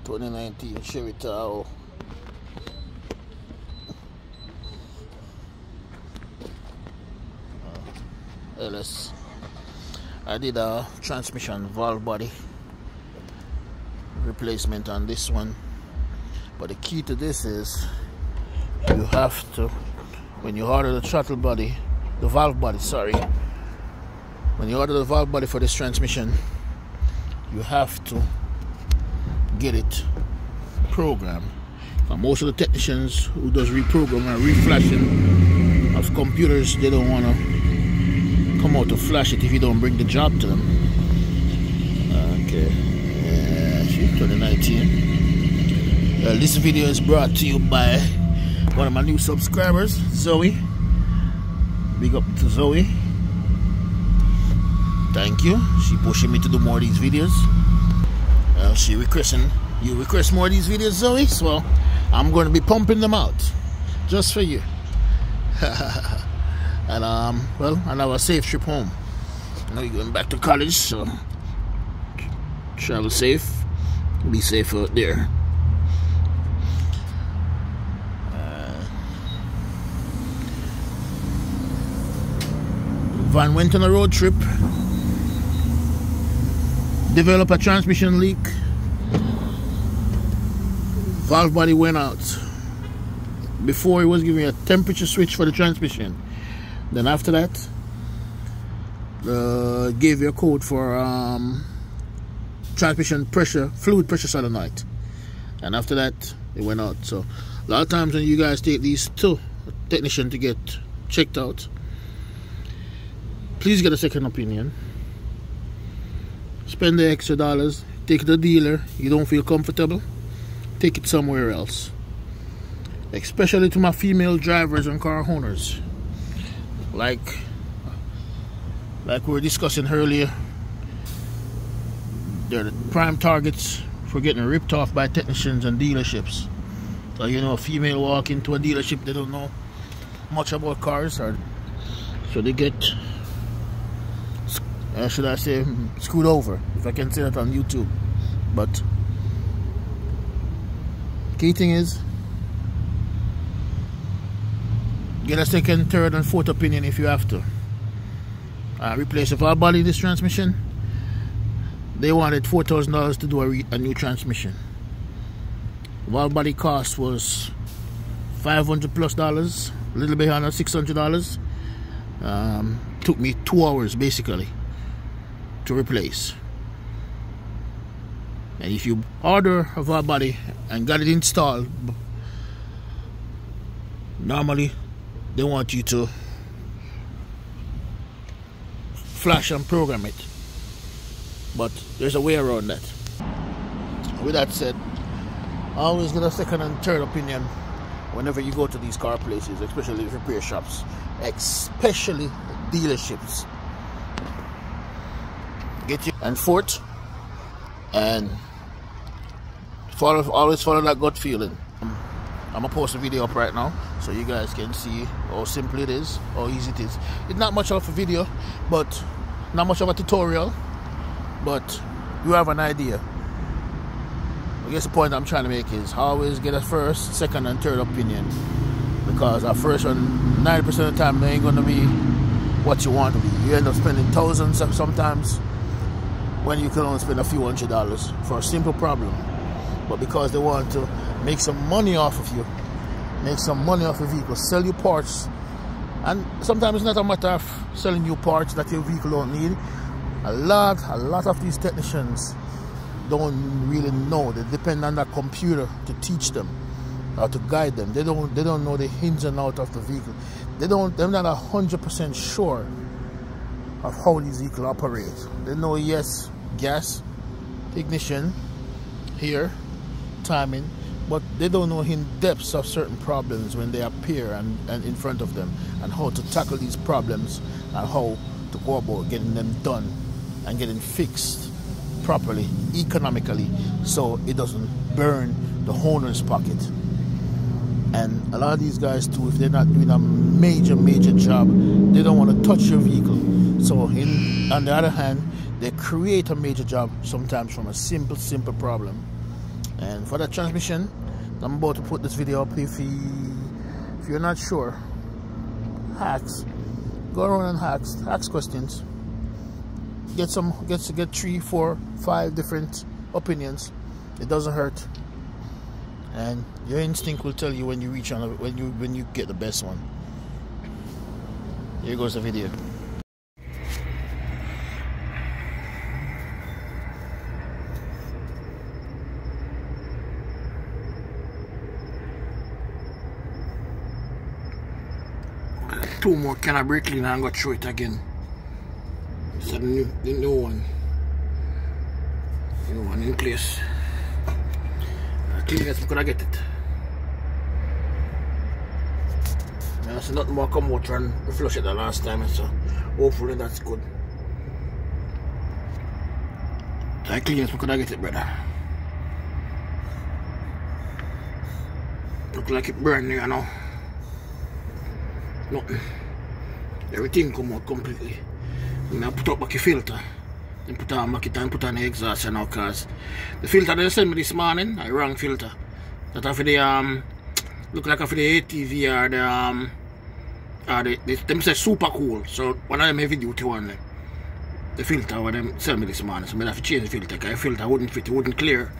2019 Chevy Tahoe LS. I did a transmission valve body replacement on this one, but the key to this is you have to, when you order the throttle body, the valve body, sorry, when you order the valve body for this transmission, you have to get it programmed. Most of the technicians who does reprogram and reflashing of computers, they don't want to come out to flash it if you don't bring the job to them. Okay, 2019. This video is brought to you by one of my new subscribers, Zoe. Big up to Zoe. Thank you. She pushing me to do more of these videos. She requesting, you request more of these videos, Zoe, so I'm going to be pumping them out just for you. And well, and have a safe trip home. I know you're going back to college, so travel safe, be safe out there. Van went on a road trip, developed a transmission leak, valve body went out. Before, he was giving a temperature switch for the transmission. Then after that, gave you a code for transmission pressure, fluid pressure solenoid. And after that, it went out. So a lot of times when you guys take these to a technician to get checked out, please get a second opinion. Spend the extra dollars, take it to the dealer. You don't feel comfortable, take it somewhere else. Especially to my female drivers and car owners. Like we were discussing earlier, they're the prime targets for getting ripped off by technicians and dealerships. So you know, a female walk into a dealership, they don't know much about cars, or so they get, should I say, screwed over, if I can say that on YouTube. But key thing is, get a second, third, and fourth opinion if you have to. Replace the valve body in this transmission. They wanted $4,000 to do a new transmission. Valve body cost was $500 plus, a little bit under $600. Took me 2 hours basically to replace. And if you order a valve body and got it installed, normally they want you to flash and program it, but there's a way around that. With that said, always get a second and third opinion whenever you go to these car places, especially repair shops, especially dealerships. Get you and fourth, and always follow that gut feeling. I'm gonna post a video up right now so you guys can see how simple it is, how easy it is. It's not much of a video, but not much of a tutorial, but you have an idea. I guess the point I'm trying to make is always get a first, second, and third opinion, because our first one, 90% of the time, they ain't gonna be what you want to be. You end up spending thousands sometimes when you can only spend a few $100s for a simple problem. But because they want to make some money off of you, make some money off your vehicle, sell you parts. And sometimes it's not a matter of selling you parts that your vehicle don't need. A lot of these technicians don't really know. They depend on that computer to teach them or to guide them. They don't know the ins and outs of the vehicle. They're not 100% sure of how these vehicles operate. They know, yes, gas, ignition, here, timing, but they don't know in depths of certain problems when they appear and in front of them, and how to tackle these problems and how to go about getting them done and getting fixed properly, economically, so it doesn't burn the owner's pocket. And a lot of these guys too, if they're not doing a major job, they don't want to touch your vehicle. So on the other hand, they create a major job sometimes from a simple problem. And for the transmission, I'm about to put this video up. If you're not sure, go around and ask questions. Get 3, 4, 5 different opinions. It doesn't hurt, and your instinct will tell you when you reach on when you get the best one. Here goes the video. Two more can of brake cleaner and go through it again. So the new one in place. Cleanliness, we could get it. There's nothing more come out and flush it the last time, so hopefully that's good. So cleanliness, we could get it, brother. Look like it brand new, you know. Nothing. Everything come out completely. And I put up back the filter. Then put on back it and put on the exhaust, you know, cause the filter they sent me this morning, a wrong filter. That for the look like for the ATV or them say super cool. So one of them heavy duty one, the filter what them sent me this morning. So I have to change the filter because the filter wouldn't fit, it wouldn't clear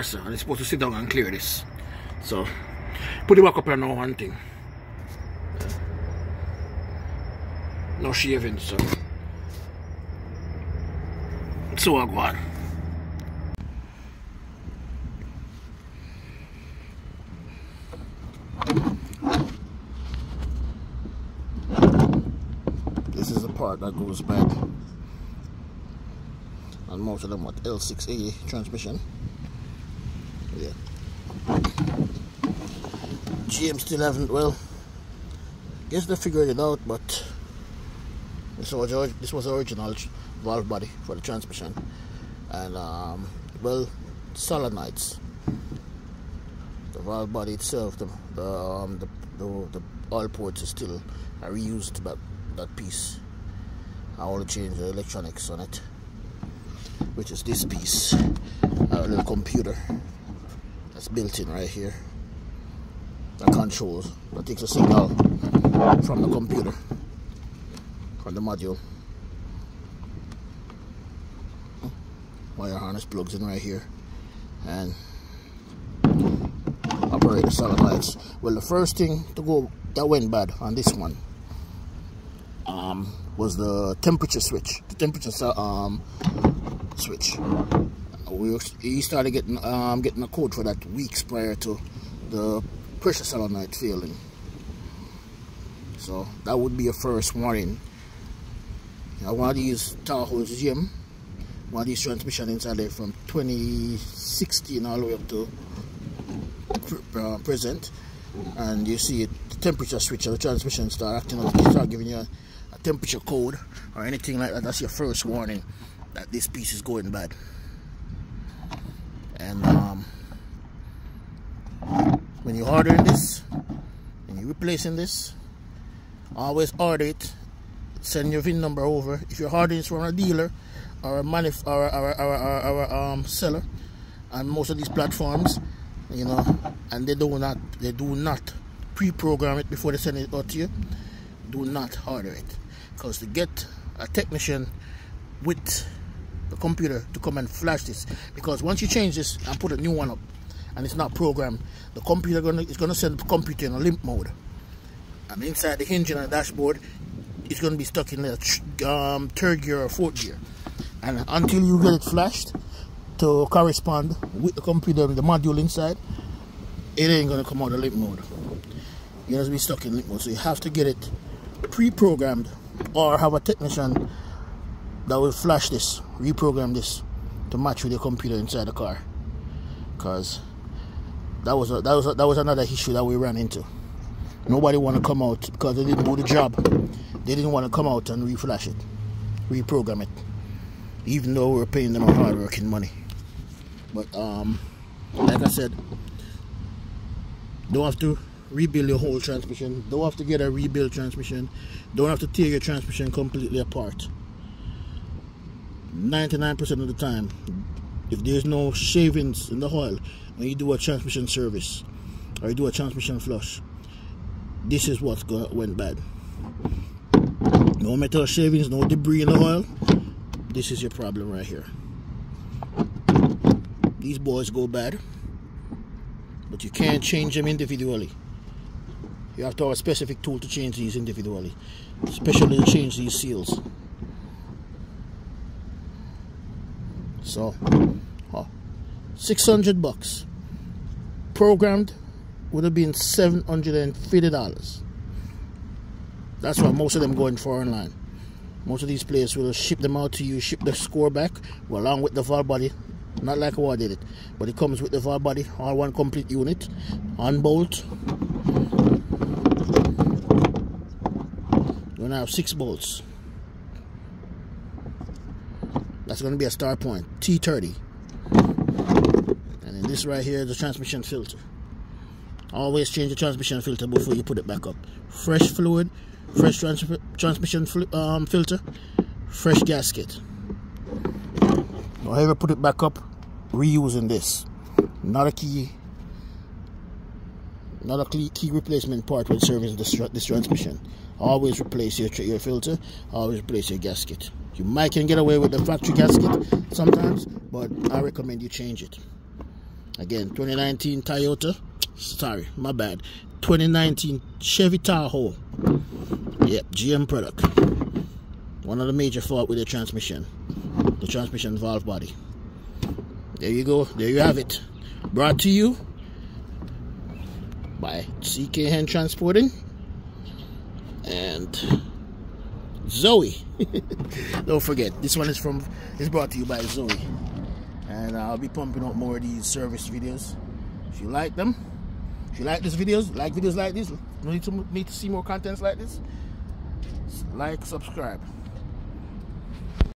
so I'm supposed to sit down and clear this. So put it back up here now, one thing. No shaving, so I go on. This is the part that goes bad, and most of them with L6A transmission. Yeah. GM still haven't, well, guess they figured it out, but this was the original valve body for the transmission, and well, solenoids. The valve body itself, the oil ports is still I reused that piece. I only changed the electronics on it, which is this piece, a little computer that's built in right here that controls, that takes a signal from the computer, from the module. Wire harness plugs in right here and operate the solenoids. Well, the first thing to go that went bad on this one was the temperature switch. The temperature switch. He started getting a code for that weeks prior to the pressure solenoid failing. So that would be a first warning. I want to use Tahoe's GM. One of these transmission inside there from 2016 all the way up to present, and you see the temperature switch of the transmission start acting up, start giving you a temperature code or anything like that. That's your first warning that this piece is going bad. And when you're ordering this and you're replacing this, always order it, send your VIN number over. If you're ordering this from a dealer or a seller, and most of these platforms, you know, and they do not pre-program it before they send it out to you. Do not order it, because to get a technician with the computer to come and flash this, because once you change this and put a new one up and it's not programmed, the computer is gonna send the computer in a limp mode, and inside the engine and the dashboard it's gonna be stuck in the third gear or fourth gear. And until you get it flashed to correspond with the computer, the module inside, it ain't gonna come out of limp mode. You're gonna be stuck in limp mode. So you have to get it pre-programmed, or have a technician that will flash this, reprogram this to match with your computer inside the car. Because that was another issue that we ran into. Nobody want to come out because they didn't do the job. They didn't want to come out and reflash it, reprogram it, even though we're paying them hard working money. But like I said, don't have to rebuild your whole transmission, don't have to get a rebuild transmission, don't have to tear your transmission completely apart. 99% of the time, if there's no shavings in the oil when you do a transmission service or you do a transmission flush, this is what went bad. No metal shavings, no debris in the oil. This is your problem right here. These boys go bad, but you can't change them individually. You have to have a specific tool to change these individually, especially to change these seals. So, $600. Programmed would have been $750. That's what most of them going for online. Most of these players will ship them out to you, ship the score back along with the valve body. Not like how I did it, but it comes with the valve body, all one complete unit, on bolt. You're gonna have 6 bolts. That's gonna be a start point, T30. And then this right here is the transmission filter. Always change the transmission filter before you put it back up. Fresh fluid, fresh transmission filter, fresh gasket. Don't ever put it back up reusing this. Not a key replacement part when servicing this transmission. Always replace your filter, always replace your gasket. You might can get away with the factory gasket sometimes, but I recommend you change it. Again, 2019 Toyota, sorry, my bad, 2019 Chevy Tahoe. Yep, GM product. One of the major fault with the transmission valve body. There you go, there you have it. Brought to you by CK Hen Transporting and Zoe. Don't forget, this one is brought to you by Zoe. And I'll be pumping out more of these service videos. If you like them, if you like these videos, like videos like this, need to see more contents like this, like, subscribe.